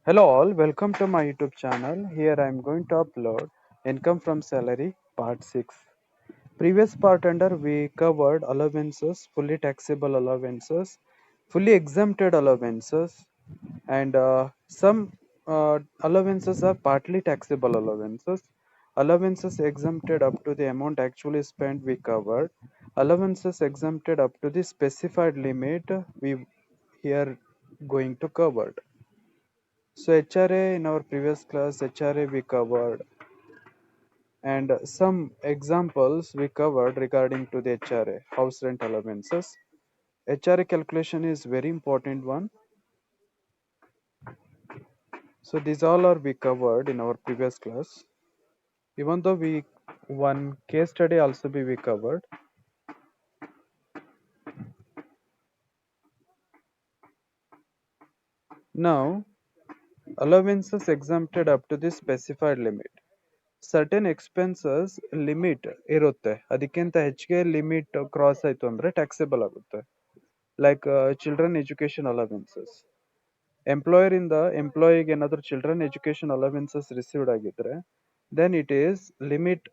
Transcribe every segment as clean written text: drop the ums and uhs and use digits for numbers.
Hello all, welcome to my YouTube channel. Here I am going to upload income from salary part 6. Previous part under we covered allowances, fully taxable allowances, fully exempted allowances, and some allowances are partly taxable allowances. Allowances exempted up to the amount actually spent we covered. Allowances exempted up to the specified limit we here going to cover. So HRA in our previous class, HRA we covered, and some examples we covered regarding to the HRA, house rent allowances. HRA calculation is very important one. So these all are we covered in our previous class. Even though we one case study also be we covered. Now allowances exempted up to the specified limit. Certain expenses limit ಇರುತ್ತೆ, ಅದಕ್ಕಿಂತ ಹೆಚ್ಚಿಗೆ limit cross ಆಯ್ತು ಅಂದ್ರೆ taxable ಆಗುತ್ತೆ. Like children education allowances, employer ಇಂದ ಎಂಪ್ಲಾಯಿಗೆ ಏನಾದ್ರು children education allowances received ಆಗಿದ್ರೆ then it is limit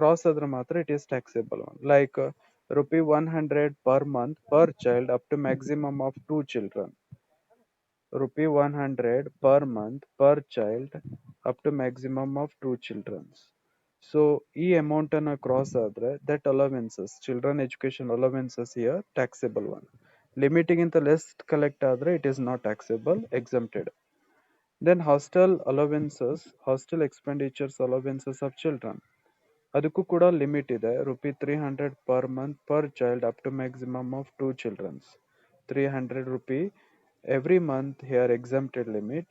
cross ಆದ್ರೆ ಮಾತ್ರ it is taxable. Like ₹100 per month per child up to maximum of 2 children. ₹100 per month per child up to maximum of 2 children. So ಈ amount ಅನ್ನ cross ಆದ್ರೆ that allowances, children education allowances here taxable one. ಲಿಮಿಟ್ಗಿಂತ less collect ಆದ್ರೆ it is not taxable, exempted. Then hostel allowances, hostel expenditures allowances of children, ಅದಕ್ಕೂ ಕೂಡ limit ಇದೆ. ₹300 per month per child up to maximum of 2 children. ₹300 every month here exempted limit,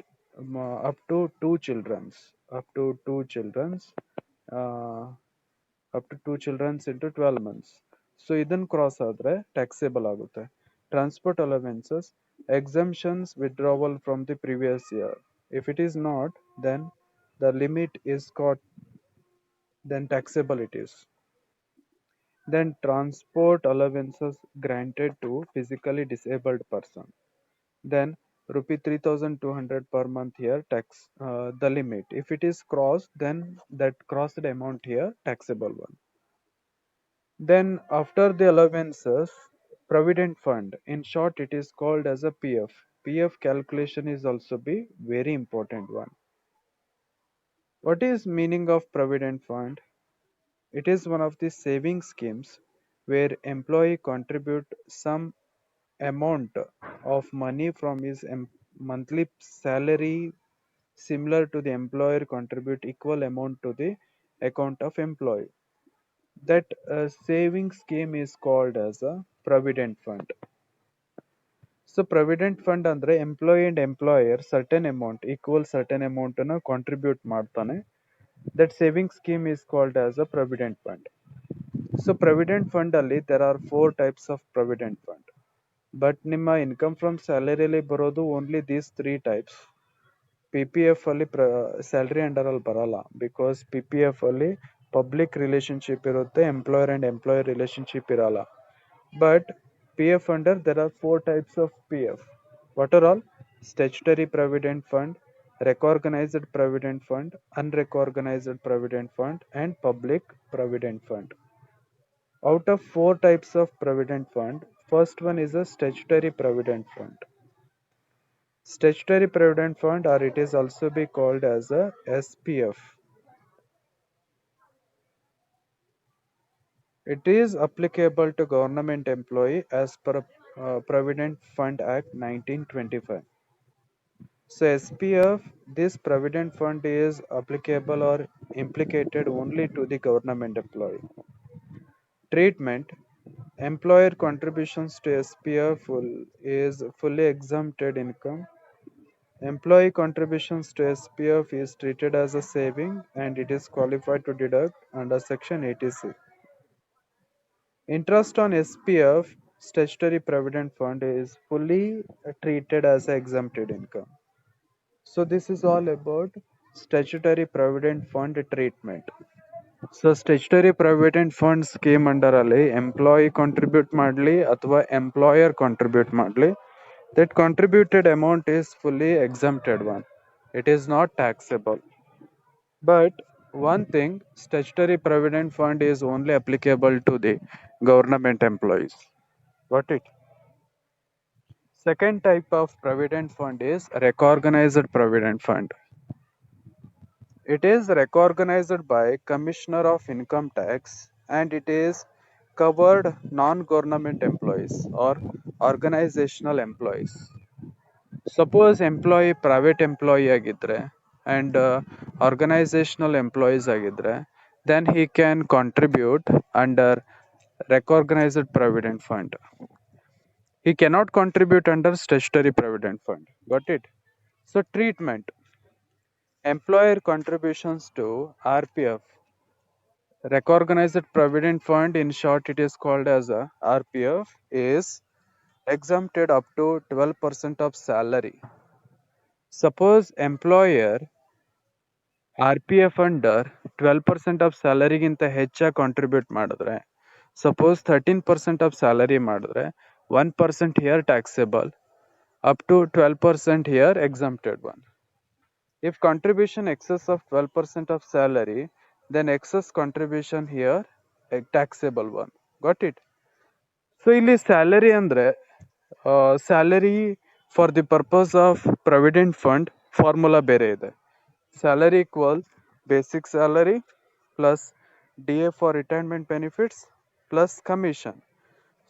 up to 2 children's, up to 2 children's, up to 2 children's into 12 months. So ಇದನ್ cross ಆದ್ರೆ taxable ಆಗುತ್ತೆ. Transport allowances, exemptions withdrawal from the previous year. If it is not, then the limit is caught, then taxable it is. Then transport allowances granted to physically disabled person. Then ₹3,200 per month here tax, the limit. If it is crossed, then that crossed amount here taxable one. Then after the allowances, provident fund, in short it is called as a PF. PF calculation is also be very important one. What is meaning of provident fund? It is one of the saving schemes where employee contribute some amount of money from his monthly salary, similar to the employer contribute equal amount to the account of employee. That saving scheme is called as a provident fund. So provident fund andre employee and employer certain amount, equal certain amount na contribute ಮಾಡ್ತಾನೆ. That saving scheme is called as a provident fund. So provident fund ಅಲ್ಲಿ there are 4 types of provident fund. But ನಿಮ್ಮ income from ಸ್ಯಾಲರಿಯಲ್ಲಿ ಬರೋದು only these 3 types. PPF ಅಲ್ಲಿ salary under ಅಲ್ಲಿ ಬರಲ್ಲ, because PPF ಅಲ್ಲಿ public relationship ಇರುತ್ತೆ, employer and employer relationship ಇರಲ್ಲ. But PF under there are 4 types of PF. What are all? Statutory provident fund, recognized provident fund, unrecognized provident fund, and public provident fund. Out of 4 types of provident fund, first one is a statutory provident fund. Statutory provident fund, or it is also be called as a SPF. It is applicable to government employee as per Provident Fund Act 1925. So SPF, this Provident Fund is applicable or implicated only to the government employee. Treatment: employer contributions to SPF is fully exempted income. Employee contributions to SPF is treated as a saving and it is qualified to deduct under Section 80C. Interest on SPF, Statutory Provident Fund, is fully treated as exempted income. So this is all about Statutory Provident Fund treatment. So Statutory Provident Fund scheme under ಅಲ್ಲಿ employee contribute ಮಾಡಲಿ ಅಥವಾ employer contribute ಮಾಡಲಿ, that contributed amount is fully exempted one. It is not taxable. But one thing, statutory provident fund is only applicable to the government employees. Got it? Second type of provident fund is recognized provident fund. It is recognized by Commissioner of Income Tax and it is covered non-government employees or organizational employees. Suppose employee private employee ಆಗಿದ್ರೆ and organizational employees ಆಗಿದ್ರೆ then he can contribute under recognized provident fund. He cannot contribute under statutory provident fund. Got it? So treatment. Employer contributions to RPF. Recognized provident fund, in short it is called as a RPF, is exempted up to 12% of salary. Suppose employer RPF under 12% of salary ಗಿಂತ ಹೆಚ್ಚಾಗಿ contribute ಮಾಡಿದ್ರೆ, suppose 13% of salary ಮಾಡಿದ್ರೆ 1% here taxable, up to 12% here exempted one. If contribution excess of 12% of salary, then excess contribution here a taxable one. Got it? So ಇಲ್ಲಿ salary ಅಂದ್ರೆ salary for the purpose of provident fund formula ಬೇರೆ ಇದೆ. Salary equal basic salary plus DA for retirement benefits plus commission.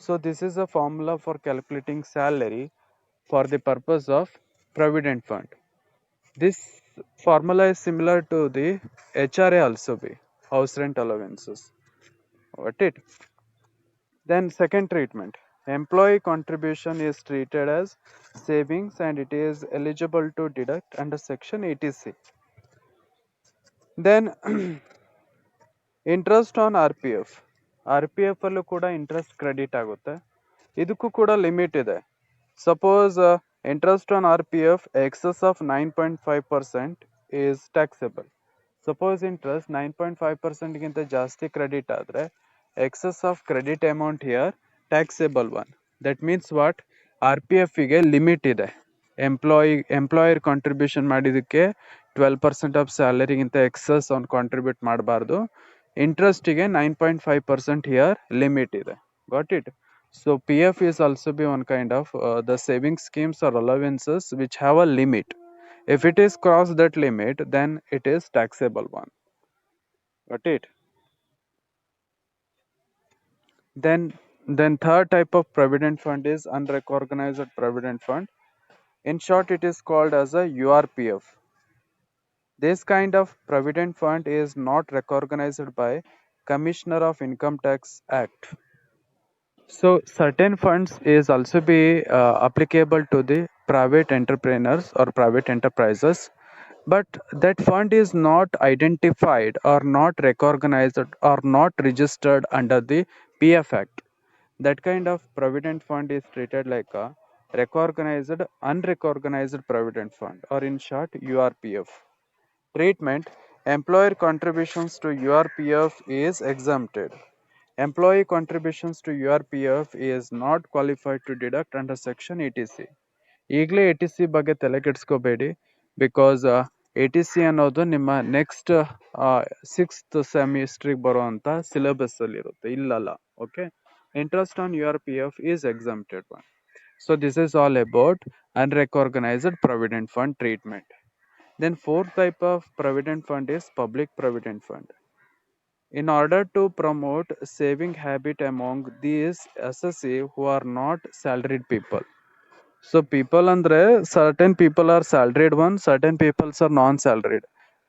So this is a formula for calculating salary for the purpose of provident fund. This formula is similar to the HRA also be, house rent allowances. Got it? Then second treatment. Employee contribution is treated as savings and it is eligible to deduct under section 80C. Then interest on RPF. RPF ಅಲ್ಲೂ ಕೂಡ interest credit ಆಗುತ್ತೆ. ಇದಕ್ಕೂ ಕೂಡ limit ಇದೆ. Suppose interest on RPF excess of 9.5% is taxable. Suppose interest 9.5% ಗಿಂತ ಜಾಸ್ತಿ credit ಆದರೆ excess of credit amount here taxable one. That means what, RPF ಗೆ ಲಿಮಿಟ್ ಇದೆ. ಎಂಪ್ಲಾಯರ್ ಕಾಂಟ್ರಿಬ್ಯೂಷನ್ ಮಾಡಿದಕ್ಕೆ 12% ಆಫ್ ಸ್ಯಾಲರಿಗಿಂತ ಎಕ್ಸಸ್ ಅವ್ನು ಕಾಂಟ್ರಿಬ್ಯೂಟ್ ಮಾಡಬಾರ್ದು. ಇಂಟ್ರೆಸ್ಟಿಗೆ 9.5% ಹಿಯರ್ ಲಿಮಿಟ್ ಇದೆ. Got it? So PF is also be one kind of the saving schemes or allowances which have a limit. If it is cross that limit, then it is taxable one. Got it? Then third type of provident fund is unrecognized provident fund. In short, it is called as a URPF. This kind of provident fund is not recognized by Commissioner of Income Tax Act. So certain funds is also be applicable to the private entrepreneurs or private enterprises, but that fund is not identified or not recognized or not registered under the PF Act. That kind of provident fund is treated like a recognized unrecognized provident fund, or in short URPF. Treatment. Employer contributions to URPF is exempted. Employee contributions to URPF is not qualified to deduct under section 80C. ಈಗಲೇ 80C ಬಗ್ಗೆ ತಲೆ ಕೆಡಿಸ್ಕೋಬೇಡಿ, because 80C ಅನ್ನೋದು ನಿಮ್ಮ next 6th ಸೆಮಿಸ್ಟ್ರಿಗೆ ಬರುವಂತ syllabus ಅಲ್ಲಿ ಇರುತ್ತೆ. ಇಲ್ಲಲ್ಲ. Okay, interest on URPF is exempted one. So this is all about unrecognized provident fund treatment. Then fourth type of provident fund is public provident fund. In order to promote saving habit among these SSC who are not salaried people. So people andre certain people are salaried one, certain people are non-salaried.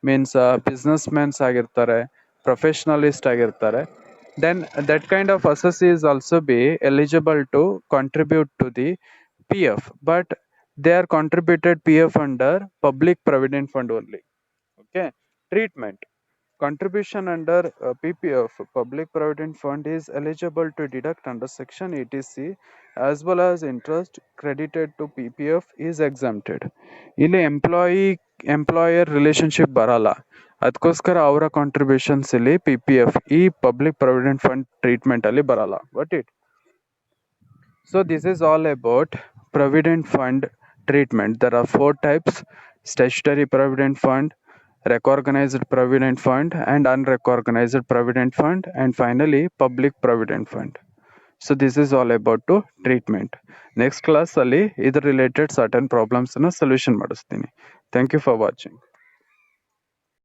Means businessmen ಆಗಿರ್ತಾರೆ, professionalist ಆಗಿರ್ತಾರೆ. Then that kind of SSC is also be eligible to contribute to the PF, but they are contributed PF under public provident fund only. Okay, treatment. Contribution under PPF, public provident fund, is eligible to deduct under section 80C, as well as interest credited to PPF is exempted. ಇಲ್ಲಿ employer relationship ಬರಲ್ಲ, ಅದಕ್ಕೋಸ್ಕರ ಅವರ contributions ಇಲ್ಲಿ PPF ಈ public provident fund treatment ಅಲ್ಲಿ ಬರಲ್ಲ. Got it? So this is all about provident fund treatment. There are 4 types. statutory provident fund, recognized provident fund and unrecognized provident fund, and finally public provident fund. So this is all about to treatment. Next class ಅಲ್ಲಿ ಇದ್ರ related certain problems ನ solution ಮಾಡಿಸ್ತೀನಿ. Thank you for watching.